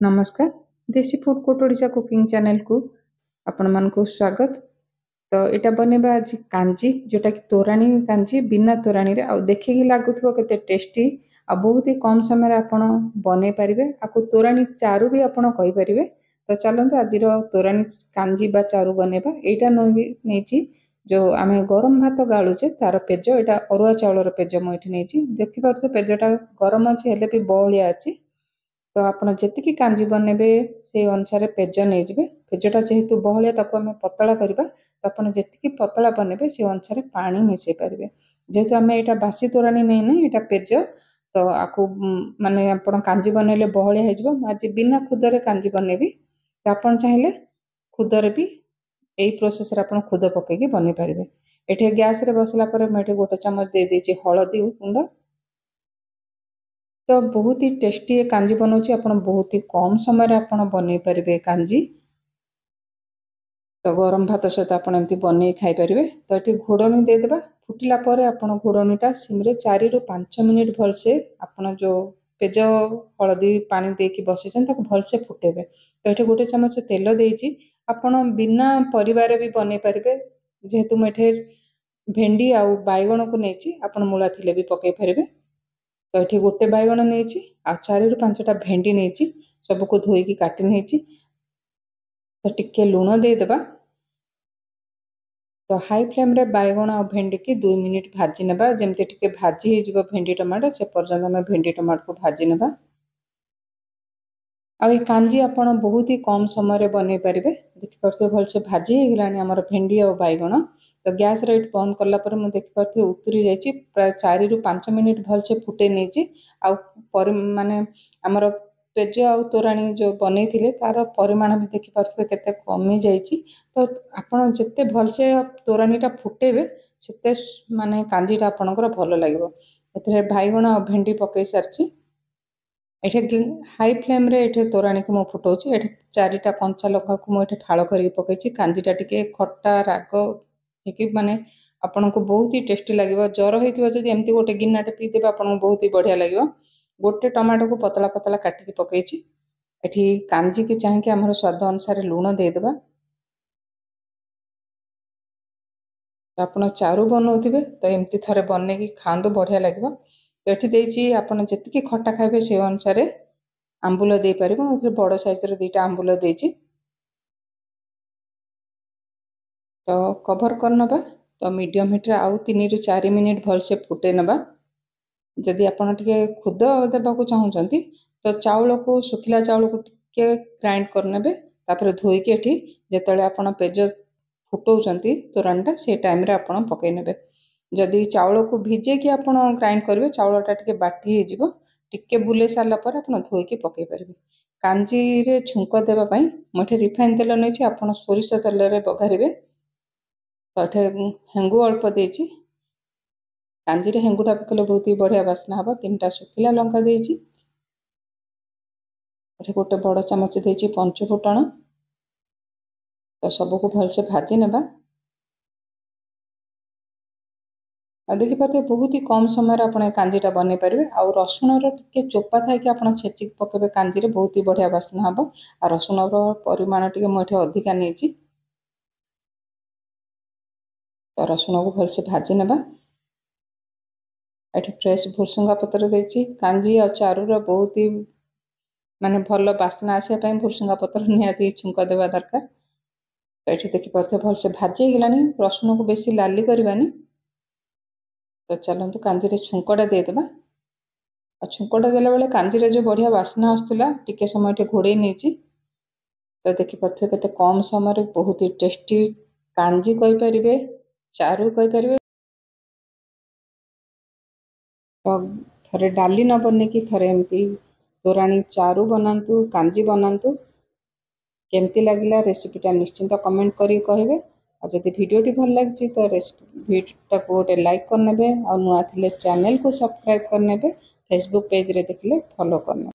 नमस्कार देसी food court Odisha cooking channel को आपण मानकु स्वागत। तो यहाँ बनवा आज कांजी जोटा कि तोराणी कांजी बिना तोराणी रे आ देखिए लगुव केते टेस्टी आ बहुत ही कम समय आपण बनै पारे आपको तोराणी चारू भी आपण कहि पारे। तो चलते आज तोराणी कांजी बा चारू बनवा यहाँ नहीं जो आम गरम भात गालुचे तार पेज यहाँ अरुआ चाउलर पेज मुझे नहीं देखिपे पेजटा गरम अच्छे हेल्ले भी बहलिया अच्छी। तो आपड़ जी कांजी बनबे से अनुसार पेज नहीं पेजटा जेहेतु बहलिया ताको आम पतला करवा तो आपड़ जी पतला बनबे से अनुसार पानी मिसई पारे। जेहेतु आम यहाँ बासी तोराणी नहीं यहाँ पेज तो आपको माने आप कांजी बनइले बहलिया हो आज बिना खुदरे कांजी बनैबी तो आप चाहिए खुदरे भी यही प्रोसेस आप खुद पकईकी बन पारे। ये गैस रे बसला मुझे गोटे चमच दे देछि हलदी गुंड। तो बहुत ही टेस्टी कांजी बनाऊँ आप बहुत ही कम समय आप बन पारे कांजी। तो गरम भात सहित आपमती बन खाईपर। तो ये घोड़नी देदेबा फुटिला आप घोड़नीटा सिम्रे 4 ରୁ 5 मिनिट भलसे आप जो पेज हलदी पानी देकी बसैन भलसे फुटेबे। तो ये गोटे चमच तेल देछि आपण बिना परिवार भी बन पारे। जेहेतु मुझे भेंडी आउ बैगण को नहीं आप मूला थिले भी पकई पारे। तो ये गोटे बैगण नहीं 4 ରୁ 5टा भेंडी नहीं सबको धोईकी काटी नहीं। तो टिके लुण देदेबा। तो हाई फ्लेम रे बैगण आ भेंडी की 2 मिनिट भाजी नेबा जेमती टिके भाजी हो भेंडी टमाटो से पर्यंत आम भेंडी टमाटो को भाजी नेबा। आ कांजी आपण बहुत ही कम समय बन पारे। देखिपे भलसे भाजी होगा भेंडी और बैगण। तो गैस रेट बंद कलापर मुझे देखिपे उतरी जाइए प्राय 4 ରୁ 5 मिनिट भलसे फुटे नहीं माने आमर पेज आ तोराणी जो बन तार परिमाण भी देखिपे केते कमी जाइए। तो आपड़ जिते भलसे तोराणीटा फुटेबे सेते माने कांजीटा आपणकर भल लगे। बैगण आ भेंडी पकई सारी ये हाई फ्लेम रे ये तोराणी को मुझे फुटाऊँ। ये 4टा कंचा लंका को मुझे फाड़ कर पकई कांजीटा टिके खट्टा राग कि माने आपन को बहुत ही टेस्टी लगे। जर होती जब एमती गोटे गिन्नाटे पीदेवे आपको बहुत ही बढ़िया लगे। गोटे टमाटो को पतला पतला काटिकी पकई ये कांजी की चाहिए आम स्वाद अनुसार लुण देदेबा। तो आप चारू बनाऊे तो एमती थे बन की खाँतु बढ़िया लगे। तो ये आपड़ जी खट्टा खाइबे से अनुसार आंबुल दे पारे। मुझे बड़ साइज 2टा आंबुल देछि। तो कभर कर नबा। तो मीडियम हिट रे आउ 3 ରୁ 4 मिनिट भलसे फुटे नबा। जदि आपड़ टिके खुद देवाक चाहूँगी तो चाउल को सुखिला चाउल को टिके ग्राइंड करने तापर धोईकी एठी जेतले आपड़ पेज फुटाउछंती तोराणीटा से टाइम रे आपड़ पकई नेबे। जदि चाउल को भिजे कि आपड़ ग्राइंड करेंगे चाउलटा टिके बाटी हो टिके बुले सारा पर आप धोईकी पकई पारे। कांजी रे छुंक देवाई मुझे रिफाइन तेल नहीं आप सोरिष तेल रे बघारे। तो ये हेंगु अल्प देछि कांजी रे हेंगुटा पकड़े बहुत ही बढ़िया बास्ना हम। 3टा सुखिला लंका देछि। गोटे बड़ चमच देछि पंचफुटण। तो सबको भलसे भाजी नेबा। देखिपे बहुत ही कम समय आप कांजीटा बन पारे। आ रसुण टे चोपा था कि आप छेचिक पकेबे कांजी रे बहुत ही बढ़िया बास्ना हम। आ रसुण परिमाण टे मुझे अधिका नहीं। तो रसुण को भलसे भाजी नेबा। ये फ्रेश भुरसुंगा पत्र देछि कांजी आ चारू रा बहुत ही माने भल बास्ना आसापी भुरसुंगा पत्र निहाती छुंक देवा दरकार। तो ये देखिपे भलसे भाजी होगलानी रसुण को बेसी लाली करवानी। तो चलतु कांजी रे छुंकटा देदेबा। आ छुंकटा देला बेले कांजी रे जो बढ़िया बास्ना आसुला टिके समय घोड़े नहीं। तो देखिपे केते कम समय बहुत ही टेस्टी कांजी कहि परिबे चारू कहि परिबे। तो थरे डाली न बने कि थरे एमती तोराणी चारू बनातु कांजी बनातु। केमती लगला रेसिपीटा निश्चिंत कमेंट करी कहिबे। और जदि वीडियोटी भल लगी तो वीडियो को गोटे लाइक करने और नुआ थिले चैनल को सब्सक्राइब करने फेसबुक पेज रे देखले फॉलो करने।